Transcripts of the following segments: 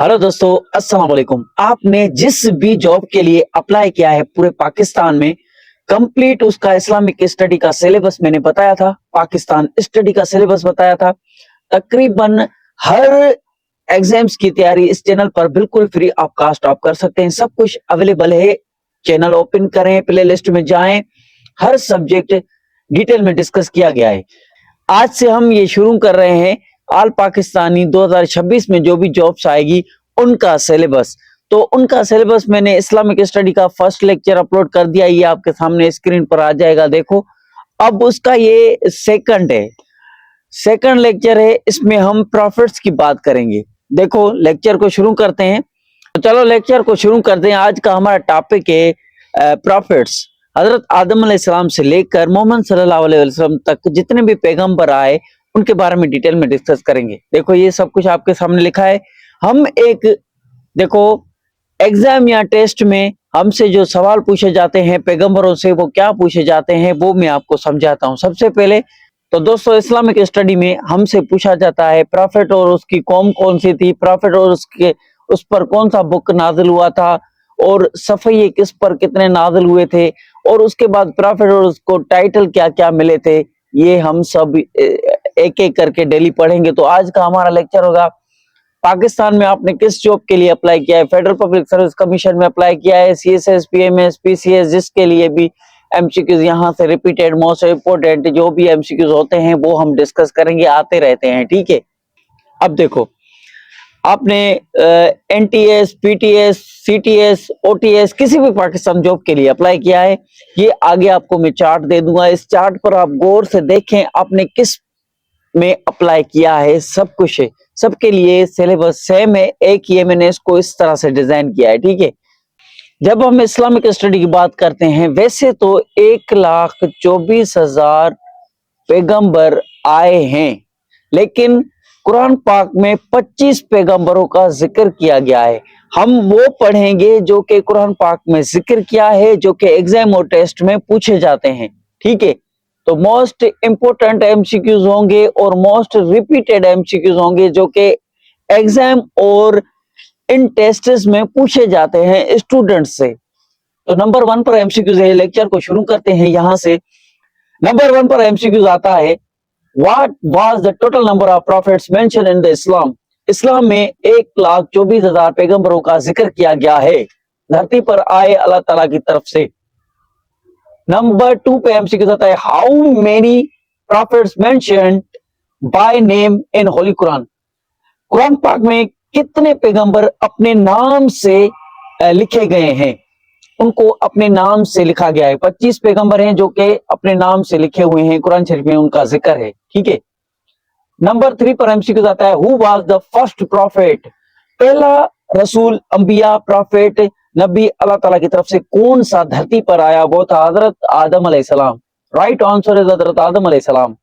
Hello दोस्तों, अस्सलाम वालेकुम। आपने जिस भी जॉब के लिए अप्लाई किया है पूरे पाकिस्तान में, कंप्लीट उसका इस्लामिक स्टडी का सिलेबस मैंने बताया था, पाकिस्तान स्टडी का सिलेबस बताया था। तकरीबन हर एग्जाम्स की तैयारी इस चैनल पर बिल्कुल फ्री आप कास्ट आप कर सकते हैं। सब कुछ अवेलेबल है। चैनल ओपन करें, प्ले लिस्ट में जाएं, हर सब्जेक्ट डिटेल में डिस्कस किया गया है। आज से हम ये शुरू कर रहे हैं ऑल पाकिस्तानी 2026 में जो भी जॉब्स आएगी उनका सिलेबस। तो उनका सिलेबस मैंने इस्लामिक स्टडी का फर्स्ट लेक्चर अपलोड कर दिया, ये आपके सामने स्क्रीन पर आ जाएगा, देखो। अब उसका ये सेकंड लेक्चर है, इसमें हम प्रॉफिट्स की बात करेंगे। देखो लेक्चर को शुरू करते हैं। तो चलो लेक्चर को शुरू करते हैं। आज का हमारा टॉपिक है प्रॉफिट्स। हजरत आदम अलैहिस्सलाम से लेकर मोहम्मद सल्लल्लाहु अलैहि वसल्लम तक जितने भी पैगंबर आए उनके बारे में डिटेल में डिस्कस करेंगे। देखो ये सब कुछ आपके सामने लिखा है। हम देखो एग्जाम या टेस्ट में हमसे जो सवाल पूछे जाते हैं पैगंबरों से, वो क्या पूछे जाते हैं वो मैं आपको समझाता हूँ। सबसे पहले तो दोस्तों इस्लामिक स्टडी में हमसे पूछा जाता है प्रॉफिट और उसकी कौम कौन सी थी, प्रॉफिट और उस पर कौन सा बुक नाजिल हुआ था, और सफ़ी किस पर कितने नाजिल हुए थे, और उसके बाद प्रॉफिट और उसको टाइटल क्या क्या मिले थे। ये हम सब एक एक करके डेली पढ़ेंगे। तो आज का हमारा लेक्चर होगा पाकिस्तान में आपने किस जॉब के लिए अप्लाई किया है। फेडरल पब्लिक सर्विस कमीशन में अप्लाई किया है, सीएसएस, पीएमएस, पीसीएस, जिसके लिए भी एमसीक्यूज यहाँ से रिपीटेड मोस्ट इम्पोर्टेंट जो भी एमसीक्यूज होते हैं वो हम डिस्कस करेंगे, आते रहते हैं, ठीक है। अब देखो आपने एनटीएस, पीटीएस, सीटीएस, ओटीएस किसी भी पाकिस्तान जॉब के लिए अप्लाई किया है, ये आगे आपको मैं चार्ट दे दूंगा। इस चार्ट पर आप गौर से देखें आपने किस में अप्लाई किया है, सब कुछ है, सबके लिए सिलेबस सेम है। एक ही मैंने इसको इस तरह से डिजाइन किया है, ठीक है। जब हम इस्लामिक स्टडी की बात करते हैं, वैसे तो 1,24,000 पैगंबर आए हैं, लेकिन कुरान पाक में 25 पैगंबरों का जिक्र किया गया है। हम वो पढ़ेंगे जो कि कुरान पाक में जिक्र किया है, जो कि एग्जाम और टेस्ट में पूछे जाते हैं, ठीक है। तो मोस्ट इंपोर्टेंट एमसीक्यूज होंगे और मोस्ट रिपीटेड एमसीक्यूज होंगे जो कि एग्जाम और इन टेस्ट्स में पूछे जाते हैं स्टूडेंट्स से। तो नंबर 1 पर एमसीक्यूज है। लेक्चर को शुरू करते हैं यहां से। नंबर 1 पर एमसीक्यूज आता है, What was the total number of prophets mentioned in the Islam? इस्लाम में 1,24,000 पैगंबरों का जिक्र किया गया है, धरती पर आए अल्लाह ताला की तरफ से। नंबर 2 पे एमसीक्यू आता है, How many prophets mentioned by name in Holy Quran? Quran पाक में कितने पैगंबर अपने नाम से लिखे गए हैं, उनको अपने नाम से लिखा गया है। 25 पैगंबर हैं जो कि अपने नाम से लिखे हुए हैं, कुरान शरीफ में उनका जिक्र है, ठीक है। नंबर 3 पर एमसीक्यू आता है, who was the first profit? पहला रसूल, अंबिया, प्रॉफिट, नबी अल्लाह ताला की तरफ से कौन सा धरती पर आया? वो था हजरत आदम अलैहिस्सलाम। राइट आंसर इज हजरत आदम अलैहिस्सलाम।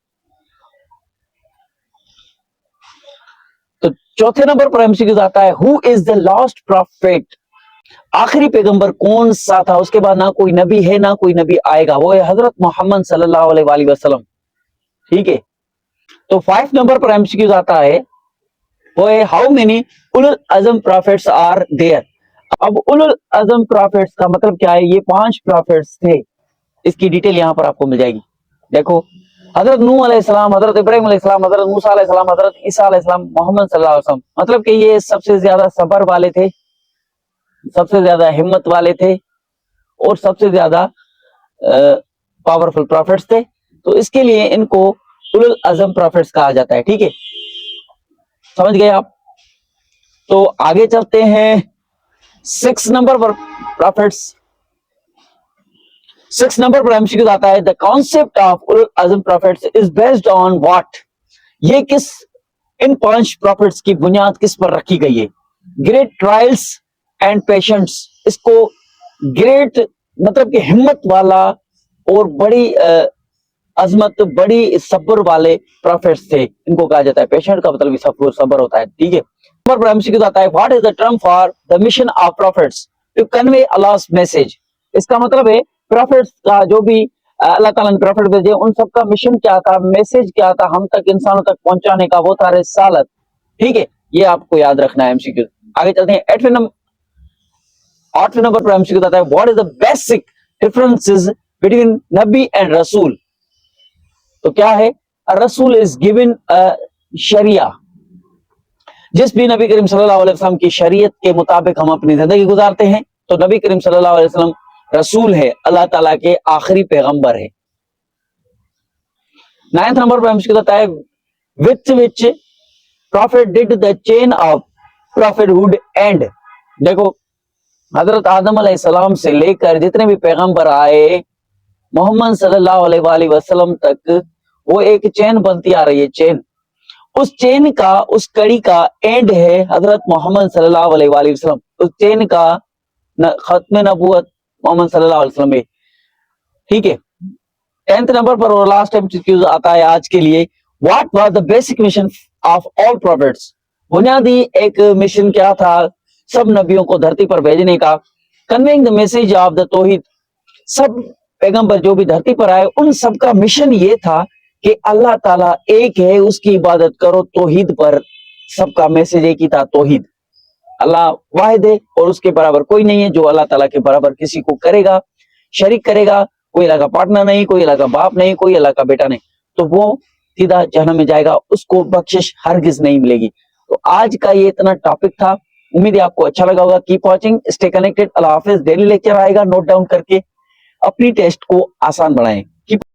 तो चौथे नंबर पर एमसीक्यू आता है, who is the last profit? आखिरी पैगंबर कौन सा था? उसके बाद ना कोई नबी है ना कोई नबी आएगा, वो है हजरत मोहम्मद सल्लल्लाहु अलैहि वसल्लम, ठीक है। तो 5 नंबर पर एमसीक्यू आता है, वो है हाउ मेनी उलुल अज़म प्रॉफिट्स आर देयर? अब उलुल अज़म प्रॉफिट्स का मतलब क्या है? ये 5 प्रॉफिट्स थे, इसकी डिटेल यहां पर आपको मिल जाएगी। देखो हजरत नूह अलैहिस्सलाम, हजरत इब्राहिम अलैहिस्सलाम, हजरत मूसा अलैहिस्सलाम, हजरत ईसा अलैहिस्सलाम, मोहम्मद सल्लल्लाहु अलैहि वसल्लम। मतलब कि ये सबसे ज्यादा सब्र वाले थे, सबसे ज्यादा हिम्मत वाले थे और सबसे ज्यादा पावरफुल प्रॉफिट्स थे। तो इसके लिए इनको उलुल अज़म प्रॉफिट्स कहा जाता है, ठीक है। समझ गए आप? तो आगे चलते हैं 6 नंबर पर प्रॉफिट्स। 6 नंबर पर एमसीक्यू आता है, द कॉन्सेप्ट ऑफ उलुल अज़म prophets is based on what? ये इन 5 प्रॉफिट्स की बुनियाद किस पर रखी गई है? Great trials and patients. इसको ग्रेट मतलब कि हिम्मत वाला और बड़ी अजमत, बड़ी सब्र वाले प्रॉफिट्स थे, इनको कहा जाता है। पेशेंट का मतलब सब्र होता है, ठीक है। नंबर पर एमसीक्यू आता है, what is the term for the mission of prophets to convey अल्लाह's मैसेज? इसका मतलब है प्रॉफिट्स का जो भी अल्लाह ताला ने प्रॉफिट भेजे उन सबका मिशन क्या था, मैसेज क्या था हम तक, इंसानों तक पहुंचाने का, वो था रिसालत, ठीक है। ये आपको याद रखना है एमसीक्यू। आगे चलते हैं। 8वें नंबर पर एमसीक्यू बताता है what is the basic differences between Nabi and रसूल। तो क्या है, रसूल इज गिवन अ शरिया, जिस भी नबी करीम सल्लल्लाहु अलैहि वसल्लम की शरीयत के मुताबिक हम अपनी जिंदगी गुजारते हैं, तो नबी करीम सल्लल्लाहु अलैहि वसल्लम रसूल है, अल्लाह ताला के आखिरी पैगंबर है। 9th नंबर पर हमसे बताता है which which prophet did the chain of prophethood end. देखो, हजरत आदम अलैहिस्सलाम से लेकर जितने भी पैगंबर आए मोहम्मद सल्लल्लाहु अलैहि वसल्लम तक वो एक चेन बनती आ रही है, चेन। उस चेन का, उस कड़ी का एंड है हजरत मोहम्मद सल्लल्लाहु अलैहि वसल्लम। उस चेन का खत्म नबूवत मोहम्मद सल्लल्लाहु अलैहि वसल्लम है। ठीक है। 10th नंबर पर और लास्ट एमसीक्यू आता है आज के लिए, what was the basic mission of all profits. बुनियादी एक मिशन क्या था सब नबियों को धरती पर भेजने का। Conveying the message of the तौहीद। सब पैगंबर जो भी धरती पर आए उन सबका मिशन ये था कि अल्लाह ताला एक है, उसकी इबादत करो, तौहीद पर। सबका मैसेज एक ही था, तौहीद। अल्लाह वाहिद है और उसके बराबर कोई नहीं है। जो अल्लाह ताला के बराबर किसी को करेगा, शरीक करेगा, कोई अल्लाह का पार्टनर नहीं, कोई अल्लाह का बाप नहीं, कोई अल्लाह का बेटा नहीं, तो वो सीधा जहन्नम में जाएगा, उसको बख्शिश हरगिज नहीं मिलेगी। तो आज का ये इतना टॉपिक था, उम्मीद है आपको अच्छा लगा होगा। Keep watching, stay connected. अल्लाह हाफिज। डेली लेक्चर आएगा, नोट डाउन करके अपनी टेस्ट को आसान बनाएं।